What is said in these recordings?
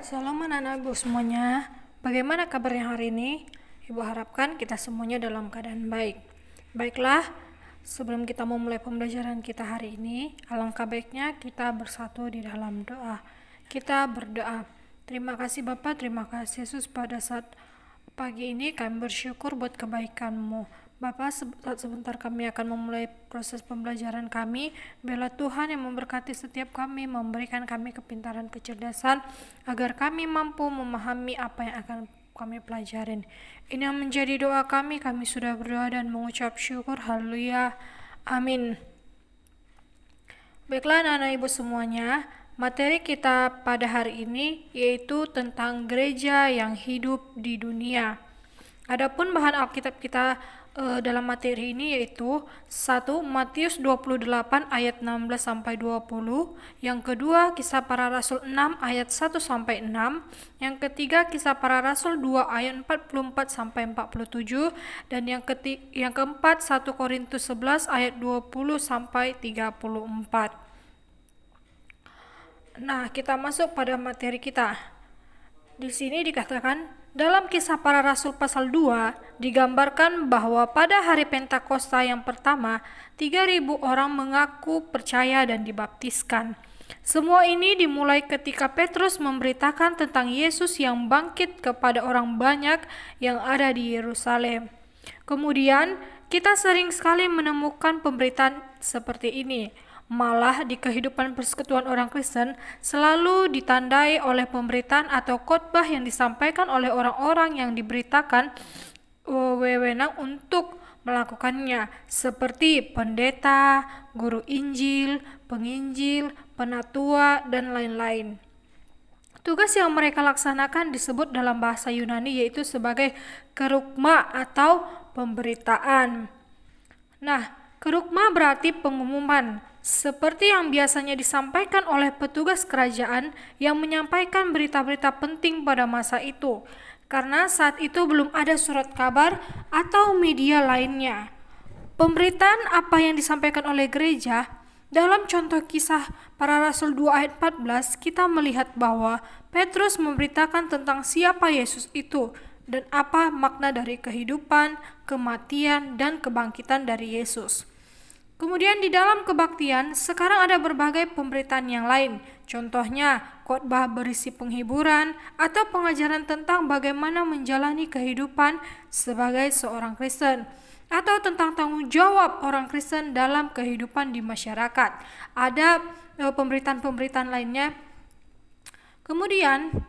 Shalom anak-anak ibu semuanya. Bagaimana kabarnya hari ini? Ibu harapkan kita semuanya dalam keadaan baik. Baiklah, sebelum kita memulai pembelajaran kita hari ini, alangkah baiknya kita bersatu di dalam doa. Kita berdoa. Terima kasih Bapa, terima kasih Yesus, pada saat pagi ini kami bersyukur buat kebaikan-Mu. Bapak, sebentar kami akan memulai proses pembelajaran kami. Biarlah Tuhan yang memberkati setiap kami, memberikan kami kepintaran, kecerdasan, agar kami mampu memahami apa yang akan kami pelajarin. Ini yang menjadi doa kami sudah berdoa dan mengucap syukur. Haleluya. Amin. Baiklah anak-anak ibu semuanya, materi kita pada hari ini yaitu tentang gereja yang hidup di dunia. Adapun bahan Alkitab kita dalam materi ini yaitu 1. Matius 28 ayat 16 sampai 20, yang kedua Kisah Para Rasul 6 ayat 1 sampai 6, yang ketiga Kisah Para Rasul 2 ayat 44 sampai 47, dan yang keempat 1 Korintus 11 ayat 20 sampai 34. Nah, kita masuk pada materi kita. Di sini dikatakan dalam Kisah Para Rasul pasal 2 digambarkan bahwa pada hari Pentakosta yang pertama 3.000 orang mengaku percaya dan dibaptiskan. Semua ini dimulai ketika Petrus memberitakan tentang Yesus yang bangkit kepada orang banyak yang ada di Yerusalem. Kemudian kita sering sekali menemukan pemberitaan seperti ini. Malah di kehidupan persekutuan orang Kristen selalu ditandai oleh pemberitaan atau khotbah yang disampaikan oleh orang-orang yang diberitakan wewenang untuk melakukannya, seperti pendeta, guru Injil, penginjil, penatua, dan lain-lain. Tugas yang mereka laksanakan disebut dalam bahasa Yunani yaitu sebagai kerugma atau pemberitaan. Nah, kerugma berarti pengumuman, seperti yang biasanya disampaikan oleh petugas kerajaan yang menyampaikan berita-berita penting pada masa itu, karena saat itu belum ada surat kabar atau media lainnya. Pemberitaan apa yang disampaikan oleh gereja, dalam contoh Kisah Para Rasul 2 ayat 14, kita melihat bahwa Petrus memberitakan tentang siapa Yesus itu dan apa makna dari kehidupan, kematian, dan kebangkitan dari Yesus. Kemudian di dalam kebaktian, sekarang ada berbagai pemberitaan yang lain. Contohnya, khotbah berisi penghiburan atau pengajaran tentang bagaimana menjalani kehidupan sebagai seorang Kristen, atau tentang tanggung jawab orang Kristen dalam kehidupan di masyarakat. Ada pemberitaan-pemberitaan lainnya. Kemudian,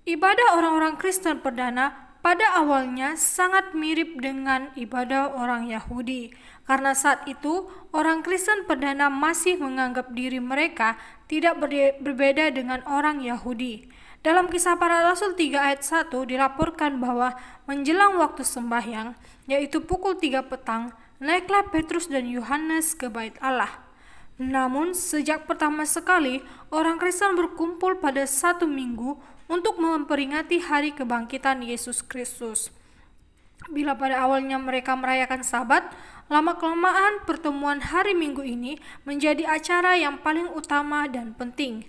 ibadah orang-orang Kristen perdana pada awalnya sangat mirip dengan ibadah orang Yahudi, karena saat itu orang Kristen perdana masih menganggap diri mereka tidak berbeda dengan orang Yahudi. Dalam Kisah Para Rasul 3 ayat 1 dilaporkan bahwa menjelang waktu sembahyang, yaitu pukul 3 petang, naiklah Petrus dan Yohanes ke bait Allah. Namun sejak pertama sekali orang Kristen berkumpul pada satu minggu untuk memperingati hari kebangkitan Yesus Kristus. Bila pada awalnya mereka merayakan Sabat, lama-kelamaan pertemuan hari Minggu ini menjadi acara yang paling utama dan penting.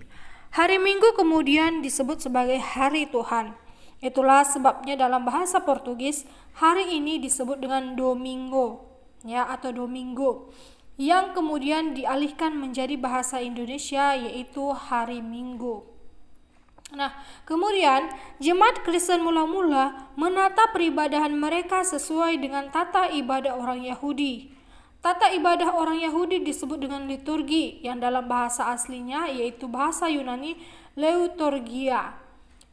Hari Minggu kemudian disebut sebagai Hari Tuhan. Itulah sebabnya dalam bahasa Portugis hari ini disebut dengan Domingo, atau Domingo, yang kemudian dialihkan menjadi bahasa Indonesia yaitu Hari Minggu. Nah, kemudian jemaat Kristen mula-mula menata peribadahan mereka sesuai dengan tata ibadah orang Yahudi. Tata ibadah orang Yahudi disebut dengan liturgi, yang dalam bahasa aslinya yaitu bahasa Yunani leutorgia.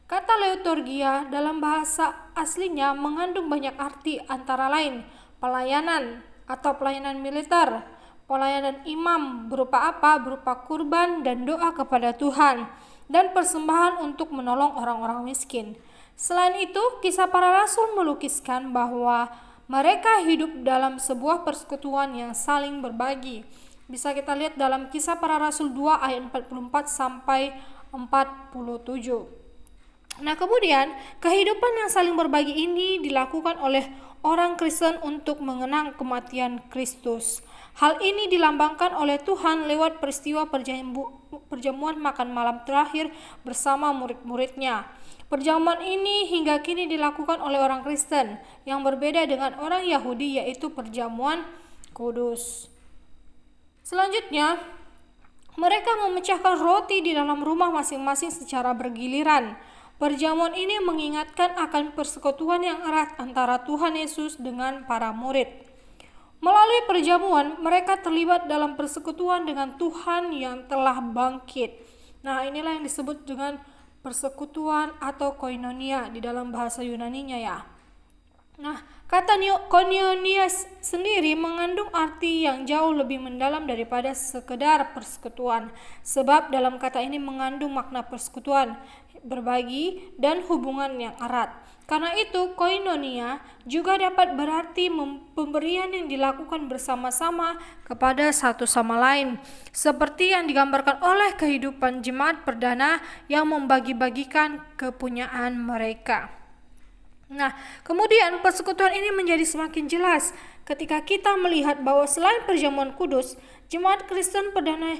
Kata leutorgia dalam bahasa aslinya mengandung banyak arti, antara lain pelayanan atau pelayanan militer, pelayanan imam berupa apa? Berupa kurban dan doa kepada Tuhan, dan persembahan untuk menolong orang-orang miskin. Selain itu, Kisah Para Rasul melukiskan bahwa mereka hidup dalam sebuah persekutuan yang saling berbagi. Bisa kita lihat dalam Kisah Para Rasul 2 ayat 44 sampai 47. Nah, kemudian kehidupan yang saling berbagi ini dilakukan oleh orang Kristen untuk mengenang kematian Kristus. Hal ini dilambangkan oleh Tuhan lewat peristiwa perjamuan makan malam terakhir bersama murid-muridnya. Perjamuan ini hingga kini dilakukan oleh orang Kristen yang berbeda dengan orang Yahudi, yaitu perjamuan kudus. Selanjutnya, mereka memecahkan roti di dalam rumah masing-masing secara bergiliran. Perjamuan ini mengingatkan akan persekutuan yang erat antara Tuhan Yesus dengan para murid. Melalui perjamuan, mereka terlibat dalam persekutuan dengan Tuhan yang telah bangkit. Nah, inilah yang disebut dengan persekutuan atau koinonia di dalam bahasa Yunaninya ya. Nah, kata koinonia sendiri mengandung arti yang jauh lebih mendalam daripada sekedar persekutuan. Sebab dalam kata ini mengandung makna persekutuan, berbagi, dan hubungan yang erat. Karena itu, koinonia juga dapat berarti pemberian yang dilakukan bersama-sama kepada satu sama lain, seperti yang digambarkan oleh kehidupan jemaat perdana yang membagi-bagikan kepunyaan mereka. Nah, kemudian persekutuan ini menjadi semakin jelas ketika kita melihat bahwa selain perjamuan kudus, jemaat Kristen perdana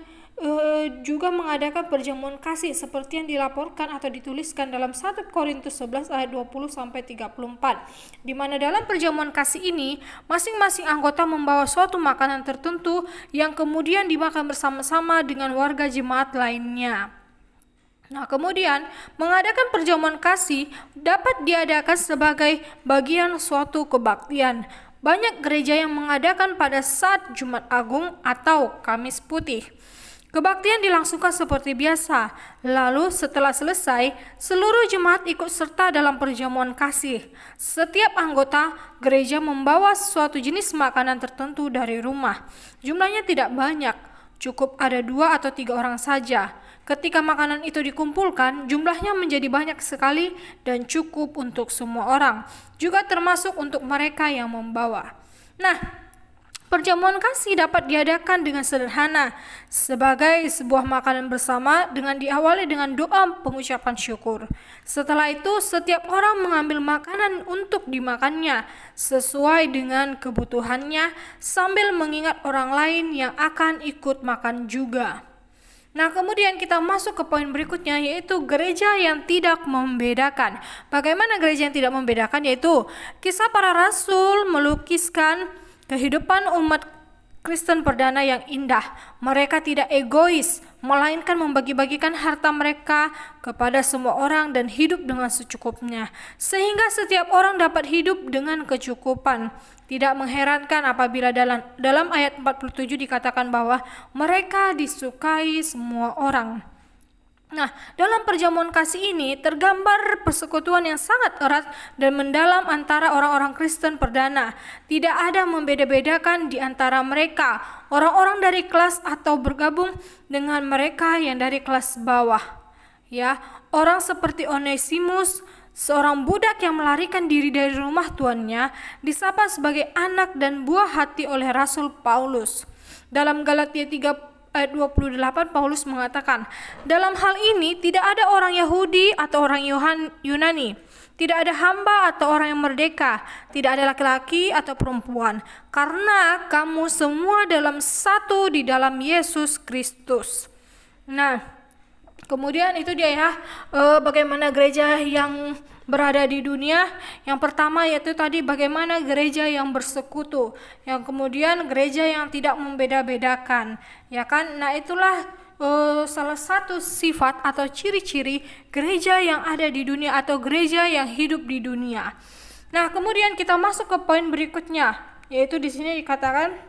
juga mengadakan perjamuan kasih seperti yang dilaporkan atau dituliskan dalam 1 Korintus 11 ayat 20 sampai 34, di mana dalam perjamuan kasih ini masing-masing anggota membawa suatu makanan tertentu yang kemudian dimakan bersama-sama dengan warga jemaat lainnya. Nah, kemudian mengadakan perjamuan kasih dapat diadakan sebagai bagian suatu kebaktian. Banyak gereja yang mengadakan pada saat Jumat Agung atau Kamis Putih. Kebaktian dilangsungkan seperti biasa. Lalu setelah selesai, seluruh jemaat ikut serta dalam perjamuan kasih. Setiap anggota gereja membawa suatu jenis makanan tertentu dari rumah. Jumlahnya tidak banyak, cukup ada 2 atau 3 orang saja. Ketika makanan itu dikumpulkan, jumlahnya menjadi banyak sekali dan cukup untuk semua orang, juga termasuk untuk mereka yang membawa. Nah, perjamuan kasih dapat diadakan dengan sederhana sebagai sebuah makanan bersama dengan diawali dengan doa pengucapan syukur. Setelah itu, setiap orang mengambil makanan untuk dimakannya sesuai dengan kebutuhannya sambil mengingat orang lain yang akan ikut makan juga. Nah, kemudian kita masuk ke poin berikutnya, yaitu gereja yang tidak membedakan. Bagaimana gereja yang tidak membedakan? Yaitu Kisah Para Rasul melukiskan kehidupan umat Kristen perdana yang indah. Mereka tidak egois, melainkan membagi-bagikan harta mereka kepada semua orang dan hidup dengan secukupnya, sehingga setiap orang dapat hidup dengan kecukupan. Tidak mengherankan apabila dalam ayat 47 dikatakan bahwa mereka disukai semua orang. Nah, dalam perjamuan kasih ini tergambar persekutuan yang sangat erat dan mendalam antara orang-orang Kristen perdana. Tidak ada membeda-bedakan di antara mereka, orang-orang dari kelas atau bergabung dengan mereka yang dari kelas bawah. Ya, orang seperti Onesimus, seorang budak yang melarikan diri dari rumah tuannya, disapa sebagai anak dan buah hati oleh Rasul Paulus. Dalam Galatia 3 ayat 28 Paulus mengatakan, dalam hal ini tidak ada orang Yahudi atau orang Yunani, tidak ada hamba atau orang yang merdeka, tidak ada laki-laki atau perempuan, karena kamu semua dalam satu di dalam Yesus Kristus. Nah, kemudian itu dia ya, bagaimana gereja yang berada di dunia. Yang pertama yaitu tadi bagaimana gereja yang bersekutu. Yang kemudian gereja yang tidak membeda-bedakan, ya kan? Nah, itulah salah satu sifat atau ciri-ciri gereja yang ada di dunia atau gereja yang hidup di dunia. Nah, kemudian kita masuk ke poin berikutnya, yaitu di sini dikatakan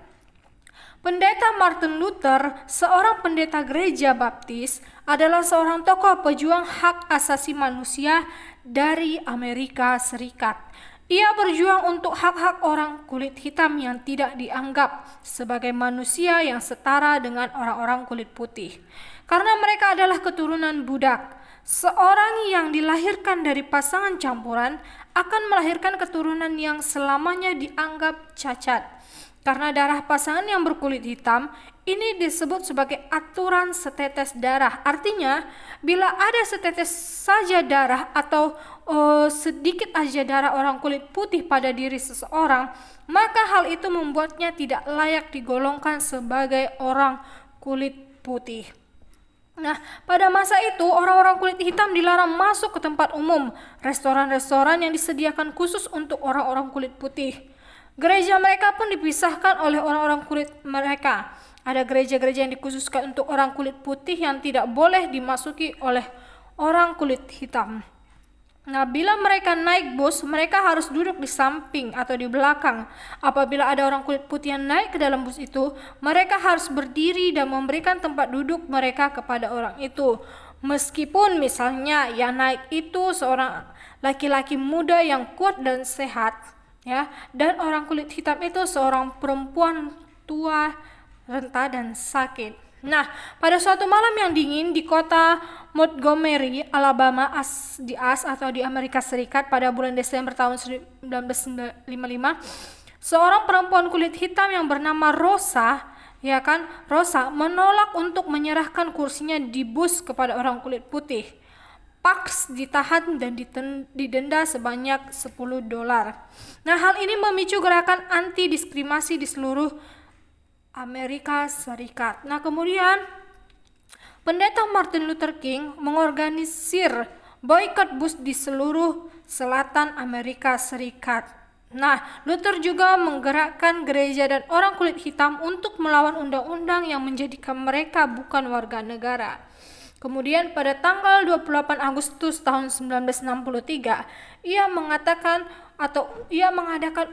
Pendeta Martin Luther, seorang pendeta gereja baptis, adalah seorang tokoh pejuang hak asasi manusia dari Amerika Serikat. Ia berjuang untuk hak-hak orang kulit hitam yang tidak dianggap sebagai manusia yang setara dengan orang-orang kulit putih, karena mereka adalah keturunan budak. Seorang yang dilahirkan dari pasangan campuran akan melahirkan keturunan yang selamanya dianggap cacat. Karena darah pasangan yang berkulit hitam, ini disebut sebagai aturan setetes darah. Artinya, bila ada setetes saja darah atau sedikit aja darah orang kulit putih pada diri seseorang, maka hal itu membuatnya tidak layak digolongkan sebagai orang kulit putih. Nah, pada masa itu orang-orang kulit hitam dilarang masuk ke tempat umum, restoran-restoran yang disediakan khusus untuk orang-orang kulit putih. Gereja mereka pun dipisahkan oleh orang-orang kulit mereka. Ada gereja-gereja yang dikhususkan untuk orang kulit putih yang tidak boleh dimasuki oleh orang kulit hitam. Nah, bila mereka naik bus, mereka harus duduk di samping atau di belakang. Apabila ada orang kulit putih yang naik ke dalam bus itu, mereka harus berdiri dan memberikan tempat duduk mereka kepada orang itu. Meskipun misalnya yang naik itu seorang laki-laki muda yang kuat dan sehat, ya, dan orang kulit hitam itu seorang perempuan tua, renta dan sakit. Nah, pada suatu malam yang dingin di kota Montgomery, Alabama, atau di Amerika Serikat pada bulan Desember tahun 1955, seorang perempuan kulit hitam yang bernama Rosa menolak untuk menyerahkan kursinya di bus kepada orang kulit putih. Parks ditahan dan didenda sebanyak $10. Nah, hal ini memicu gerakan anti diskriminasi di seluruh Amerika Serikat. Nah, kemudian pendeta Martin Luther King mengorganisir boikot bus di seluruh selatan Amerika Serikat. Nah, Luther juga menggerakkan gereja dan orang kulit hitam untuk melawan undang-undang yang menjadikan mereka bukan warga negara. Kemudian pada tanggal 28 Agustus tahun 1963, ia mengadakan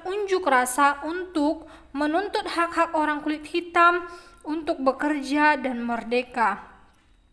unjuk rasa untuk menuntut hak-hak orang kulit hitam untuk bekerja dan merdeka.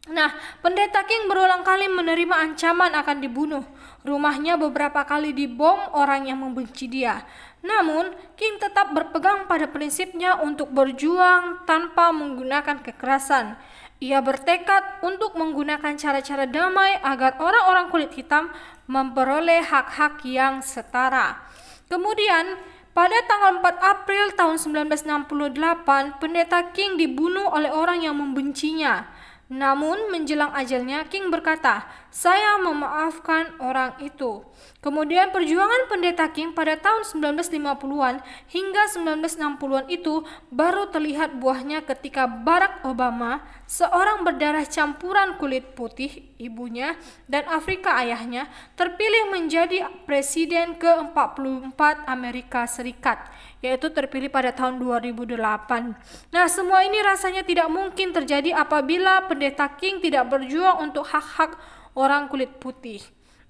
Nah, pendeta King berulang kali menerima ancaman akan dibunuh. Rumahnya beberapa kali dibom orang yang membenci dia. Namun, King tetap berpegang pada prinsipnya untuk berjuang tanpa menggunakan kekerasan. Ia bertekad untuk menggunakan cara-cara damai agar orang-orang kulit hitam memperoleh hak-hak yang setara. Kemudian, pada tanggal 4 April tahun 1968, pendeta King dibunuh oleh orang yang membencinya. Namun, menjelang ajalnya, King berkata, "Saya memaafkan orang itu." Kemudian perjuangan pendeta King pada tahun 1950-an hingga 1960-an itu baru terlihat buahnya ketika Barack Obama, seorang berdarah campuran kulit putih ibunya dan Afrika ayahnya, terpilih menjadi presiden ke-44 Amerika Serikat, yaitu terpilih pada tahun 2008. Nah, semua ini rasanya tidak mungkin terjadi apabila pendeta King tidak berjuang untuk hak-hak orang kulit putih.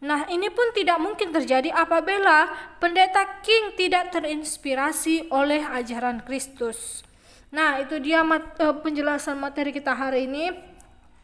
Nah, ini pun tidak mungkin terjadi apabila pendeta King tidak terinspirasi oleh ajaran Kristus. Nah, itu dia penjelasan materi kita hari ini.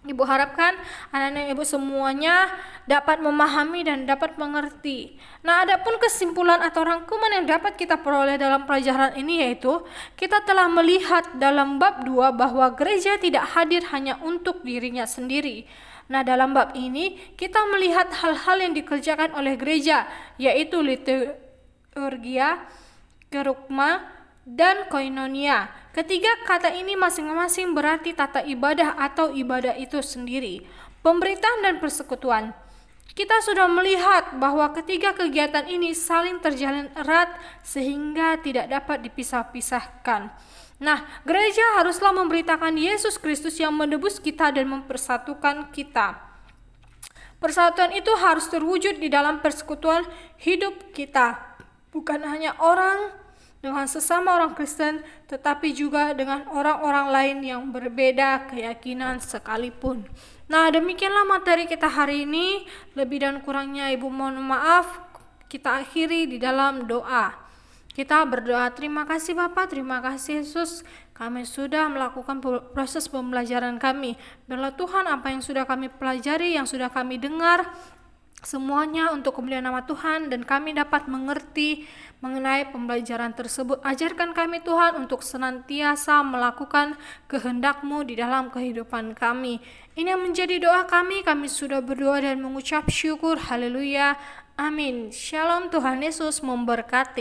Ibu harapkan anak-anak ibu semuanya dapat memahami dan dapat mengerti. Nah, adapun kesimpulan atau rangkuman yang dapat kita peroleh dalam pelajaran ini yaitu kita telah melihat dalam bab 2 bahwa gereja tidak hadir hanya untuk dirinya sendiri. Nah, dalam bab ini kita melihat hal-hal yang dikerjakan oleh gereja, yaitu liturgia, kerugma, dan koinonia. Ketiga kata ini masing-masing berarti tata ibadah atau ibadah itu sendiri, pemberitaan dan persekutuan. Kita sudah melihat bahwa ketiga kegiatan ini saling terjalin erat sehingga tidak dapat dipisah-pisahkan. Nah, gereja haruslah memberitakan Yesus Kristus yang menebus kita dan mempersatukan kita. Persatuan itu harus terwujud di dalam persekutuan hidup kita, bukan hanya orang dengan sesama orang Kristen, tetapi juga dengan orang-orang lain yang berbeda keyakinan sekalipun. Nah, demikianlah materi kita hari ini. Lebih dan kurangnya ibu mohon maaf. Kita akhiri di dalam doa. Kita berdoa, terima kasih Bapak, terima kasih Yesus, kami sudah melakukan proses pembelajaran kami. Biarlah Tuhan apa yang sudah kami pelajari, yang sudah kami dengar, semuanya untuk kemuliaan nama Tuhan dan kami dapat mengerti mengenai pembelajaran tersebut. Ajarkan kami Tuhan untuk senantiasa melakukan kehendak-Mu di dalam kehidupan kami. Ini yang menjadi doa kami sudah berdoa dan mengucap syukur. Haleluya. Amin. Shalom, Tuhan Yesus memberkati.